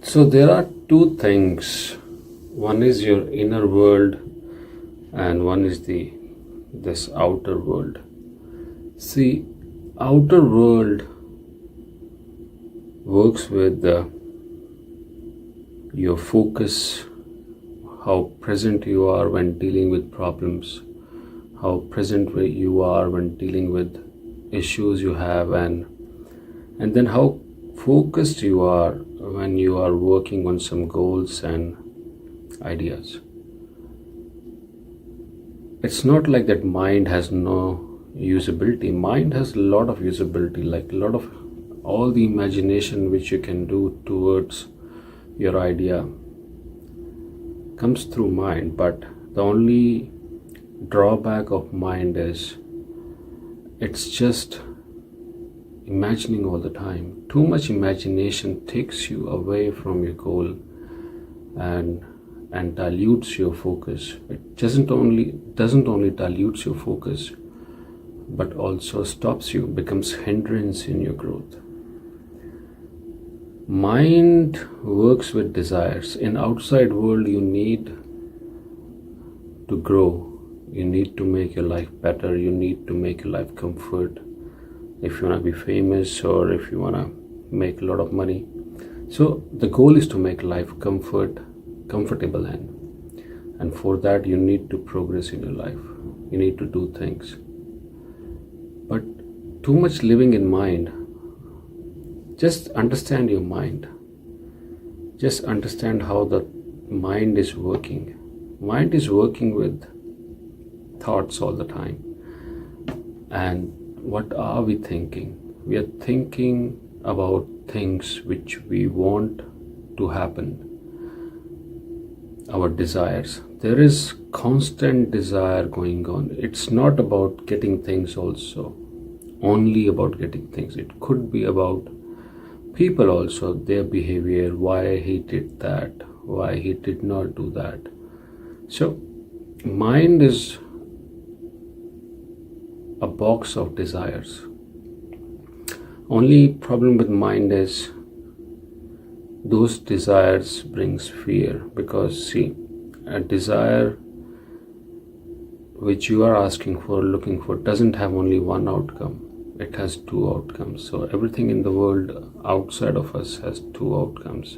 So there are two things. One is your inner world and one is the this outer world. See, outer world works with your focus, how present you are when dealing with problems, how present you are when dealing with issues you have, and then how focused you are when you are working on some goals and ideas. It's not like that mind has no usability. Mind has a lot of usability, like a lot of all the imagination which you can do towards your idea comes through mind. But the only drawback of mind is it's just imagining all the time. Too much imagination takes you away from your goal and dilutes your focus. It doesn't only dilutes your focus, but also stops you, becomes hindrance in your growth. Mind works with desires. In outside world, you need to grow. You need to make your life better. You need to make your life comfort. If you want to be famous or if you want to make a lot of money. So the goal is to make life comfortable, and for that you need to progress in your life. You need to do things. But too much living in mind. Just understand your mind. Just understand how the mind is working. Mind is working with thoughts all the time. And what are we thinking? We are thinking about things which we want to happen. Our desires. There is constant desire going on. It's not about getting things also. Only about getting things. It could be about people also, their behavior, why he did that, why he did not do that. So mind is a box of desires. Only problem with mind is those desires brings fear, because see, a desire which you are asking for, looking for, doesn't have only one outcome. It has two outcomes. So everything in the world outside of us has two outcomes.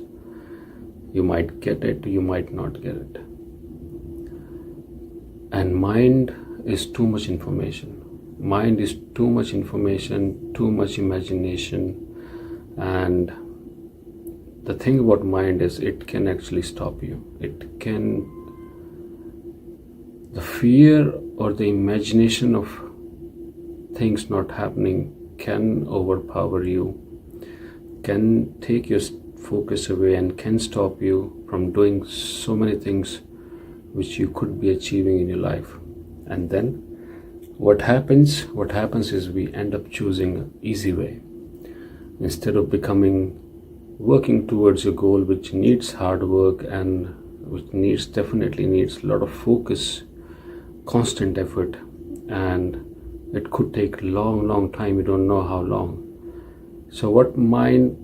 You might get it, you might not get it. And mind is too much information. Mind is too much information, too much imagination. And the thing about mind is it can actually stop you. The fear or the imagination of things not happening can overpower you, can take your focus away, and can stop you from doing so many things which you could be achieving in your life. And then what happens is we end up choosing easy way instead of working towards a goal which needs hard work and which definitely needs a lot of focus, constant effort, and it could take long time. You don't know how long. So what mind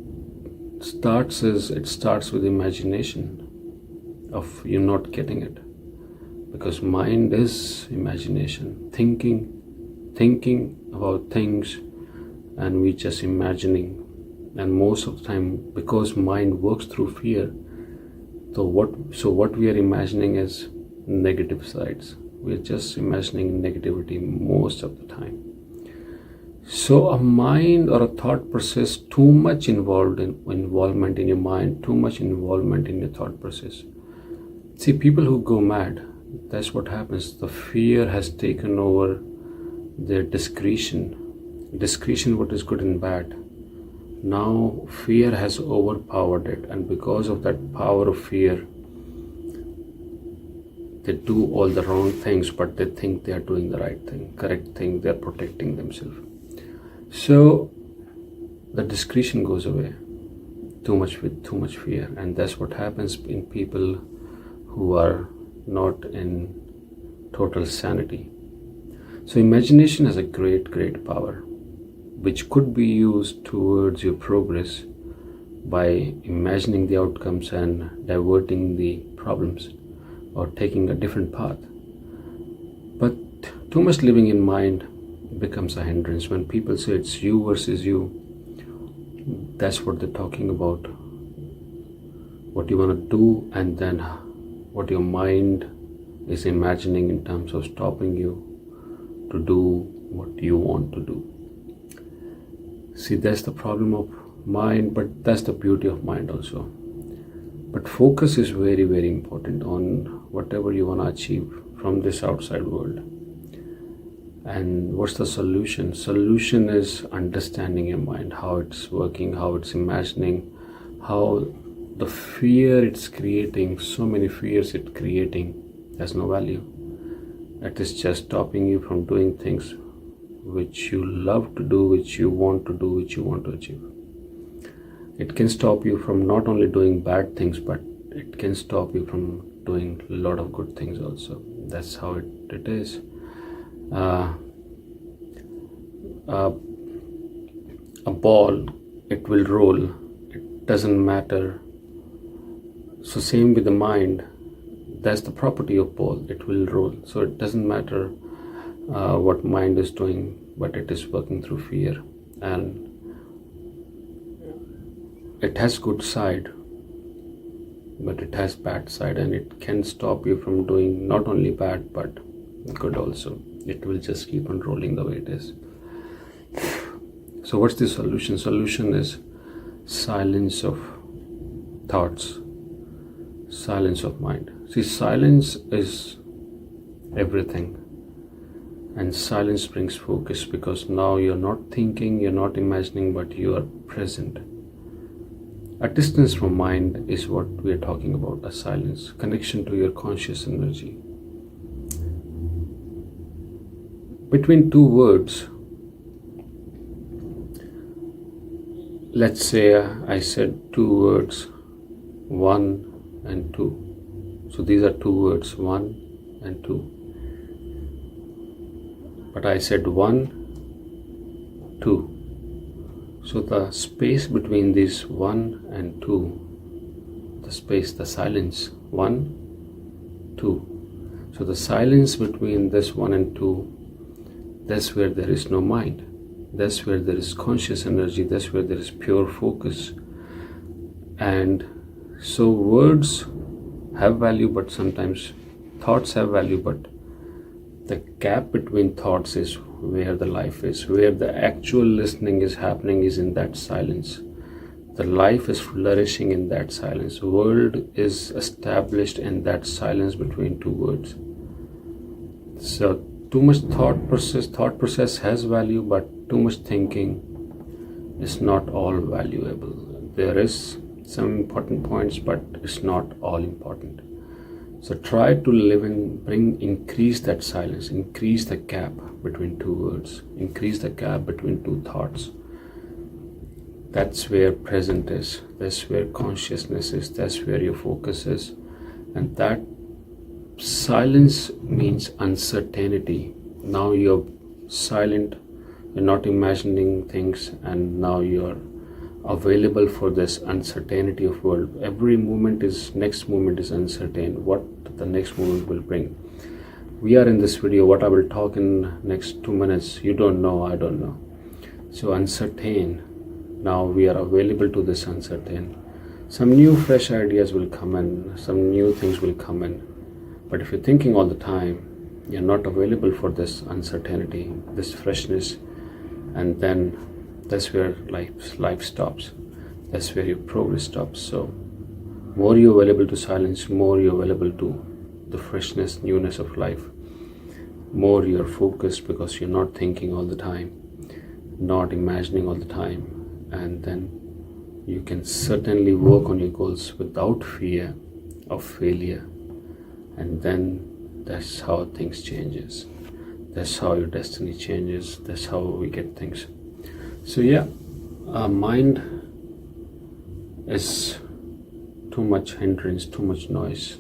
starts is, it starts with imagination of you not getting it, because mind is imagination, thinking about things, and we just imagining. And most of the time, because mind works through fear, so what we are imagining is negative sides. We're just imagining negativity most of the time. So a mind or a thought process, too much involvement in your mind, too much involvement in your thought process. See, people who go mad, that's what happens. The fear has taken over their discretion, what is good and bad. Now fear has overpowered it, and because of that power of fear, they do all the wrong things, but they think they are doing the right thing, correct thing. They are protecting themselves. So the discretion goes away. Too much fear, and that's what happens in people who are not in total sanity. So imagination has a great power, which could be used towards your progress, by imagining the outcomes and diverting the problems or taking a different path. But too much living in mind becomes a hindrance. When people say it's you versus you, that's what they're talking about. What you want to do, and then what your mind is imagining in terms of stopping you to do what you want to do. See, that's the problem of mind, but that's the beauty of mind also. But focus is very, very important on whatever you want to achieve from this outside world. And what's the solution? Solution is understanding your mind, how it's working, how it's imagining, how the fear it's creating, so many fears it's creating, has no value. It is just stopping you from doing things which you love to do, which you want to do, which you want to achieve. It can stop you from not only doing bad things, but it can stop you from doing a lot of good things also. That's how it is. A ball, it will roll. It doesn't matter. So same with the mind. That's the property of ball. It will roll. So it doesn't matter what mind is doing, but it is working through fear. And it has good side, but it has bad side, and it can stop you from doing not only bad but good also. It will just keep on rolling the way it is. So what's the solution? Solution is silence of thoughts, silence of mind. See, silence is everything, and silence brings focus, because now you're not thinking, you're not imagining, but you are present. A distance from mind is what we are talking about, a silence, connection to your conscious energy. Between two words, let's say I said two words, 1 and 2. So these are two words, 1 and 2. But I said 1, 2. So the space between these 1 and 2, the space, the silence, 1, 2. So the silence between this 1 and 2, that's where there is no mind. That's where there is conscious energy. That's where there is pure focus. And so words have value, but sometimes thoughts have value, but the gap between thoughts is where the life is, where the actual listening is happening is in that silence. The life is flourishing in that silence. The world is established in that silence between two words. So too much thought process has value, but too much thinking is not all valuable. There is some important points, but it's not all important. So try to live and increase that silence, increase the gap between two words, increase the gap between two thoughts. That's where present is, that's where consciousness is, that's where your focus is. And that silence means uncertainty. Now you're silent, you're not imagining things, and now you're available for this uncertainty of world. Every next moment is uncertain. What the next moment will bring. We are in this video, what I will talk in next 2 minutes, you don't know, I don't know. So uncertain. Now we are available to this uncertain. Some new fresh ideas will come in, some new things will come in. But if you're thinking all the time, you're not available for this uncertainty, this freshness, and then that's where life stops. That's where your progress stops. So more you're available to silence, more you're available to the freshness, newness of life. More you're focused, because you're not thinking all the time, not imagining all the time, and then you can certainly work on your goals without fear of failure. And then that's how things changes. That's how your destiny changes. That's how we get things. So yeah, mind is too much hindrance, too much noise.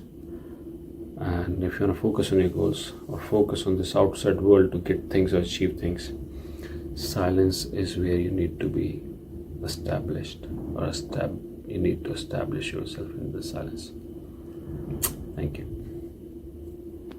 And if you want to focus on your goals or focus on this outside world to get things or achieve things, silence is where you need to be established or you need to establish yourself in the silence. Thank you.